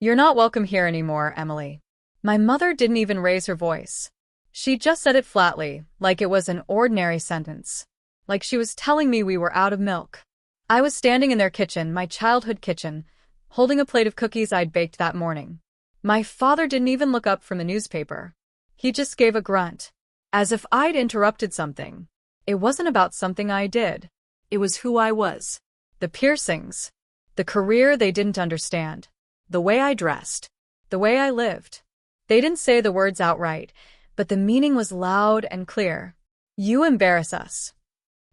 You're not welcome here anymore, Emily. My mother didn't even raise her voice. She just said it flatly, like it was an ordinary sentence. Like she was telling me we were out of milk. I was standing in their kitchen, my childhood kitchen, holding a plate of cookies I'd baked that morning. My father didn't even look up from the newspaper. He just gave a grunt, as if I'd interrupted something. It wasn't about something I did. It was who I was. The piercings. The career they didn't understand. The way I dressed. The way I lived. They didn't say the words outright, but the meaning was loud and clear. You embarrass us.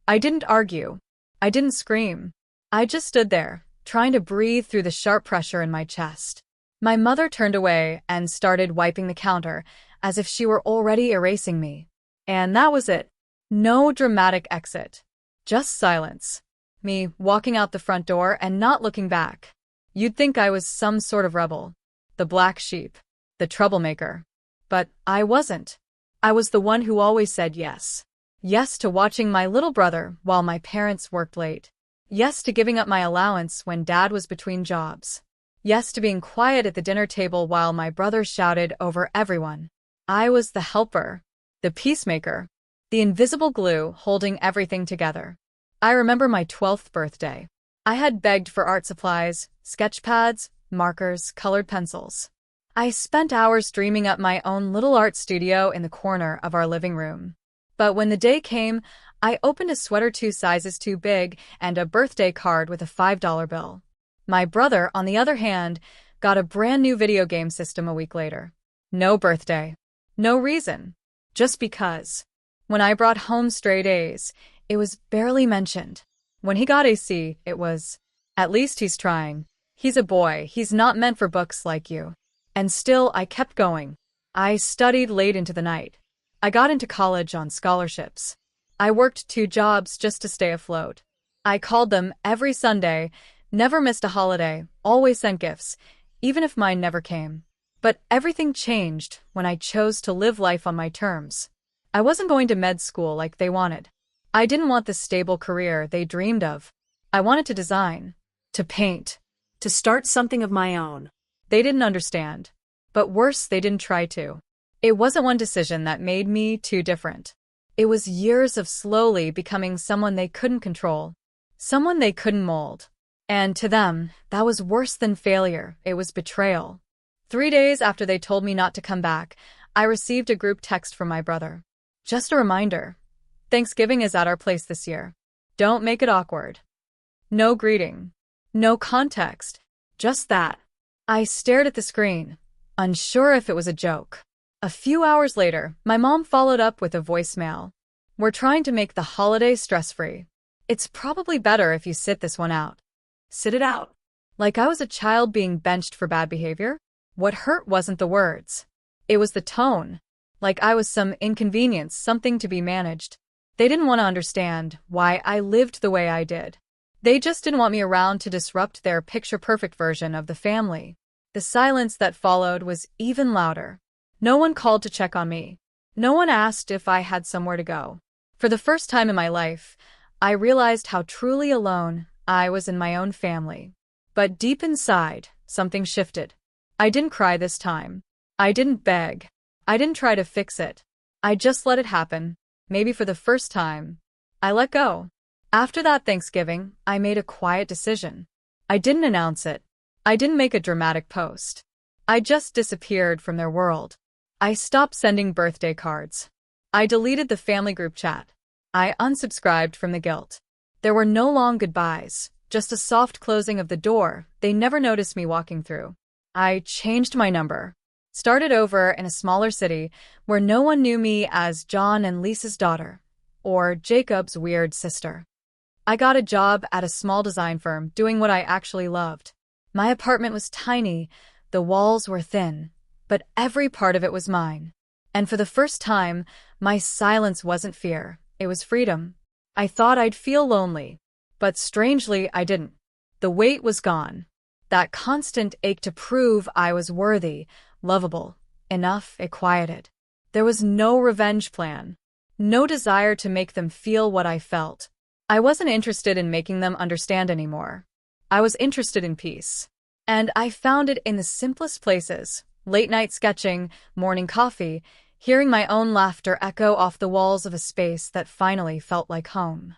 I didn't argue. I didn't scream. I just stood there, trying to breathe through the sharp pressure in my chest. My mother turned away and started wiping the counter, as if she were already erasing me. And that was it. No dramatic exit. Just silence. Me walking out the front door and not looking back. You'd think I was some sort of rebel. The black sheep. The troublemaker. But I wasn't. I was the one who always said yes. Yes to watching my little brother while my parents worked late. Yes to giving up my allowance when Dad was between jobs. Yes to being quiet at the dinner table while my brother shouted over everyone. I was the helper, the peacemaker, the invisible glue holding everything together. I remember my 12th birthday. I had begged for art supplies, sketch pads, markers, colored pencils. I spent hours dreaming up my own little art studio in the corner of our living room. But when the day came, I opened a sweater 2 sizes too big and a birthday card with a $5 bill. My brother, on the other hand, got a brand new video game system a week later. No birthday. No reason. Just because. When I brought home straight A's, it was barely mentioned. When he got a C, it was, at least he's trying. He's a boy, he's not meant for books like you. And still, I kept going. I studied late into the night. I got into college on scholarships. I worked 2 jobs just to stay afloat. I called them every Sunday, never missed a holiday, always sent gifts, even if mine never came. But everything changed when I chose to live life on my terms. I wasn't going to med school like they wanted. I didn't want the stable career they dreamed of. I wanted to design, to paint, to start something of my own. They didn't understand. But worse, they didn't try to. It wasn't one decision that made me too different. It was years of slowly becoming someone they couldn't control, someone they couldn't mold. And to them, that was worse than failure. It was betrayal. 3 days after they told me not to come back, I received a group text from my brother. Just a reminder. Thanksgiving is at our place this year. Don't make it awkward. No greeting. No context. Just that. I stared at the screen, unsure if it was a joke. A few hours later, my mom followed up with a voicemail. We're trying to make the holiday stress-free. It's probably better if you sit this one out. Sit it out. Like I was a child being benched for bad behavior? What hurt wasn't the words. It was the tone. Like I was some inconvenience, something to be managed. They didn't want to understand why I lived the way I did. They just didn't want me around to disrupt their picture-perfect version of the family. The silence that followed was even louder. No one called to check on me. No one asked if I had somewhere to go. For the first time in my life, I realized how truly alone I was in my own family. But deep inside, something shifted. I didn't cry this time. I didn't beg. I didn't try to fix it. I just let it happen. Maybe for the first time, I let go. After that Thanksgiving, I made a quiet decision. I didn't announce it. I didn't make a dramatic post. I just disappeared from their world. I stopped sending birthday cards. I deleted the family group chat. I unsubscribed from the guilt. There were no long goodbyes, just a soft closing of the door they never noticed me walking through. I changed my number. Started over in a smaller city where no one knew me as John and Lisa's daughter, or Jacob's weird sister. I got a job at a small design firm doing what I actually loved. My apartment was tiny, the walls were thin, but every part of it was mine. And for the first time, my silence wasn't fear, it was freedom. I thought I'd feel lonely, but strangely I didn't. The weight was gone. That constant ache to prove I was worthy, lovable, enough, it quieted. There was no revenge plan. No desire to make them feel what I felt. I wasn't interested in making them understand anymore. I was interested in peace. And I found it in the simplest places: late-night sketching, morning coffee, hearing my own laughter echo off the walls of a space that finally felt like home.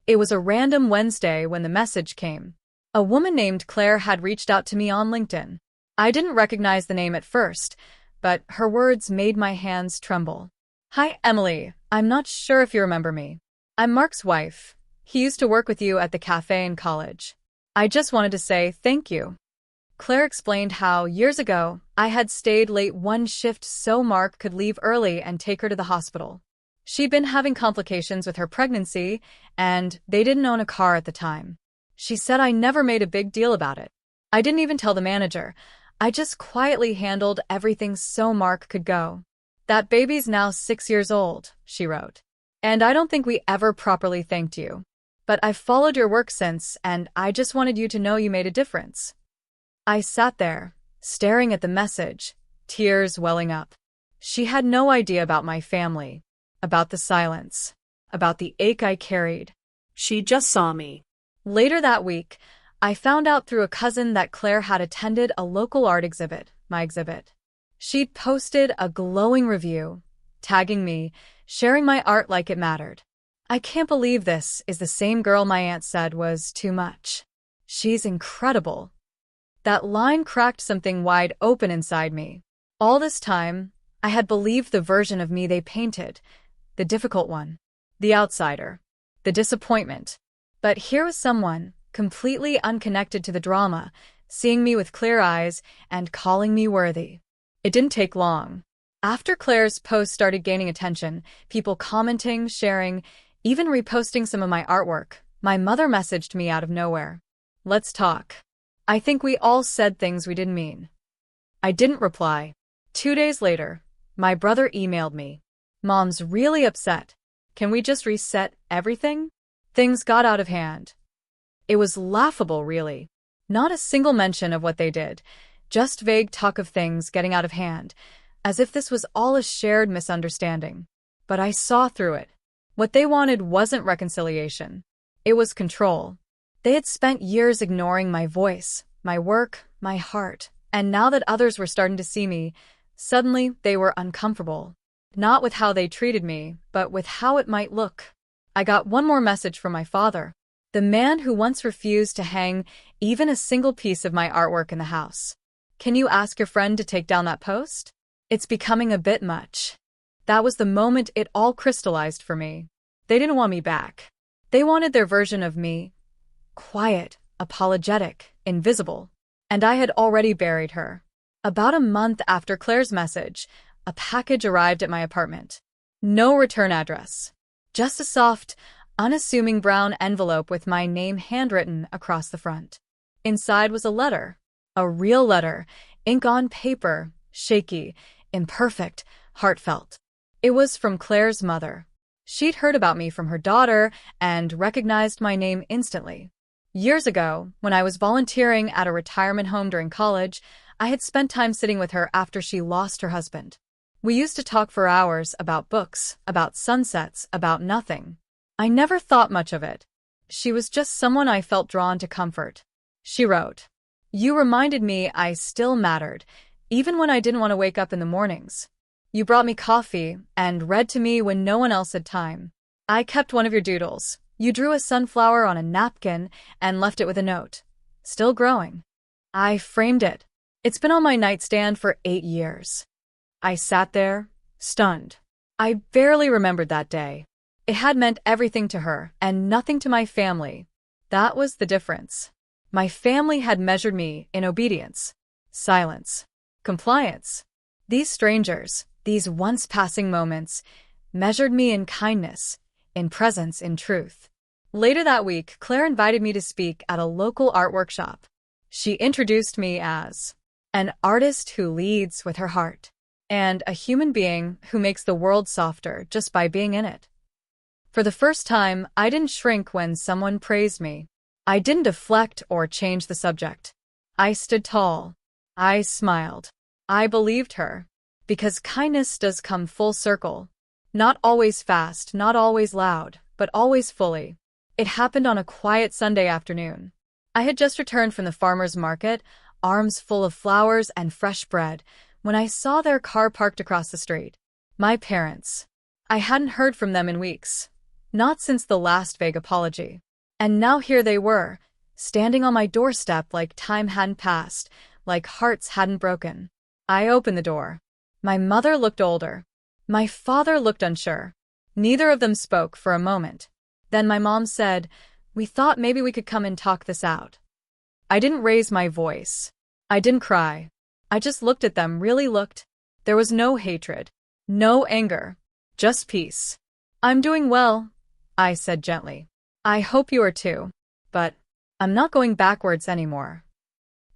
It was a random Wednesday when the message came. A woman named Claire had reached out to me on LinkedIn. I didn't recognize the name at first, but her words made my hands tremble. "Hi, Emily. I'm not sure if you remember me. I'm Mark's wife. He used to work with you at the cafe in college. I just wanted to say thank you." Claire explained how, years ago, I had stayed late one shift so Mark could leave early and take her to the hospital. She'd been having complications with her pregnancy, and they didn't own a car at the time. She said I never made a big deal about it. I didn't even tell the manager. I just quietly handled everything so Mark could go. "That baby's now 6 years old," she wrote. "And I don't think we ever properly thanked you. But I've followed your work since, and I just wanted you to know you made a difference." I sat there, staring at the message, tears welling up. She had no idea about my family, about the silence, about the ache I carried. She just saw me. Later that week, I found out through a cousin that Claire had attended a local art exhibit, my exhibit. She'd posted a glowing review, tagging me, sharing my art like it mattered. "I can't believe this is the same girl my aunt said was too much. She's incredible." That line cracked something wide open inside me. All this time, I had believed the version of me they painted, the difficult one, the outsider, the disappointment. But here was someone, completely unconnected to the drama, seeing me with clear eyes and calling me worthy. It didn't take long. After Claire's post started gaining attention, people commenting, sharing, even reposting some of my artwork, my mother messaged me out of nowhere. "Let's talk." I think we all said things we didn't mean. I didn't reply. 2 days later, my brother emailed me. "Mom's really upset. Can we just reset everything?" Things got out of hand. It was laughable, really. Not a single mention of what they did, just vague talk of things getting out of hand, as if this was all a shared misunderstanding. But I saw through it. What they wanted wasn't reconciliation. It was control. They had spent years ignoring my voice, my work, my heart, and now that others were starting to see me, suddenly they were uncomfortable. Not with how they treated me, but with how it might look. I got one more message from my father, the man who once refused to hang even a single piece of my artwork in the house. "Can you ask your friend to take down that post? It's becoming a bit much." That was the moment it all crystallized for me. They didn't want me back. They wanted their version of me. Quiet, apologetic, invisible. And I had already buried her. About a month after Claire's message, a package arrived at my apartment. No return address. Just a soft, unassuming brown envelope with my name handwritten across the front. Inside was a letter. A real letter, ink on paper, shaky, imperfect, heartfelt. It was from Claire's mother. She'd heard about me from her daughter and recognized my name instantly. Years ago, when I was volunteering at a retirement home during college, I had spent time sitting with her after she lost her husband. We used to talk for hours about books, about sunsets, about nothing. I never thought much of it. She was just someone I felt drawn to comfort. She wrote, "You reminded me I still mattered, even when I didn't want to wake up in the mornings. You brought me coffee and read to me when no one else had time. I kept one of your doodles. You drew a sunflower on a napkin and left it with a note. Still growing." I framed it. It's been on my nightstand for 8 years. I sat there, stunned. I barely remembered that day. It had meant everything to her and nothing to my family. That was the difference. My family had measured me in obedience, silence, compliance. These strangers, these once-passing moments, measured me in kindness, in presence, in truth. Later that week, Claire invited me to speak at a local art workshop. She introduced me as an artist who leads with her heart, and a human being who makes the world softer just by being in it. For the first time, I didn't shrink when someone praised me. I didn't deflect or change the subject. I stood tall. I smiled. I believed her. Because kindness does come full circle. Not always fast, not always loud, but always fully. It happened on a quiet Sunday afternoon. I had just returned from the farmer's market, arms full of flowers and fresh bread, when I saw their car parked across the street. My parents. I hadn't heard from them in weeks. Not since the last vague apology. And now here they were, standing on my doorstep like time hadn't passed, like hearts hadn't broken. I opened the door. My mother looked older. My father looked unsure. Neither of them spoke for a moment. Then my mom said, "We thought maybe we could come and talk this out." I didn't raise my voice. I didn't cry. I just looked at them, really looked. There was no hatred. No anger. Just peace. "I'm doing well," I said gently. "I hope you are too. But I'm not going backwards anymore."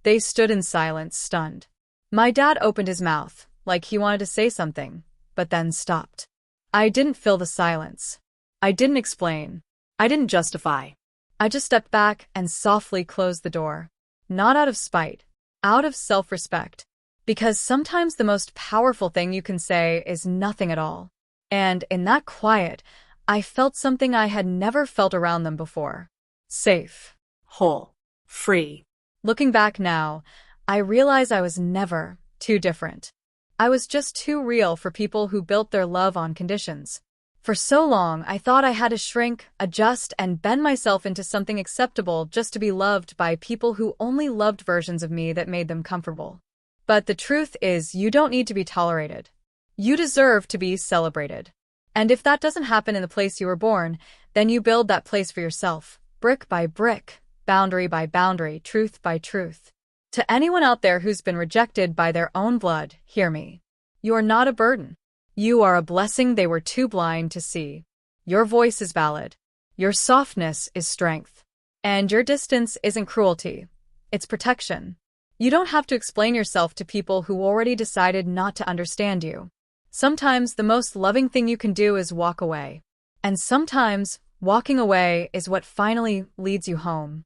They stood in silence, stunned. My dad opened his mouth, like he wanted to say something, but then stopped. I didn't fill the silence. I didn't explain. I didn't justify. I just stepped back and softly closed the door. Not out of spite, out of self-respect. Because sometimes the most powerful thing you can say is nothing at all. And in that quiet, I felt something I had never felt around them before. Safe. Whole. Free. Looking back now, I realize I was never too different. I was just too real for people who built their love on conditions. For so long, I thought I had to shrink, adjust, and bend myself into something acceptable just to be loved by people who only loved versions of me that made them comfortable. But the truth is, you don't need to be tolerated. You deserve to be celebrated. And if that doesn't happen in the place you were born, then you build that place for yourself, brick by brick, boundary by boundary, truth by truth. To anyone out there who's been rejected by their own blood, hear me. You are not a burden. You are a blessing they were too blind to see. Your voice is valid. Your softness is strength. And your distance isn't cruelty. It's protection. You don't have to explain yourself to people who already decided not to understand you. Sometimes the most loving thing you can do is walk away. And sometimes walking away is what finally leads you home.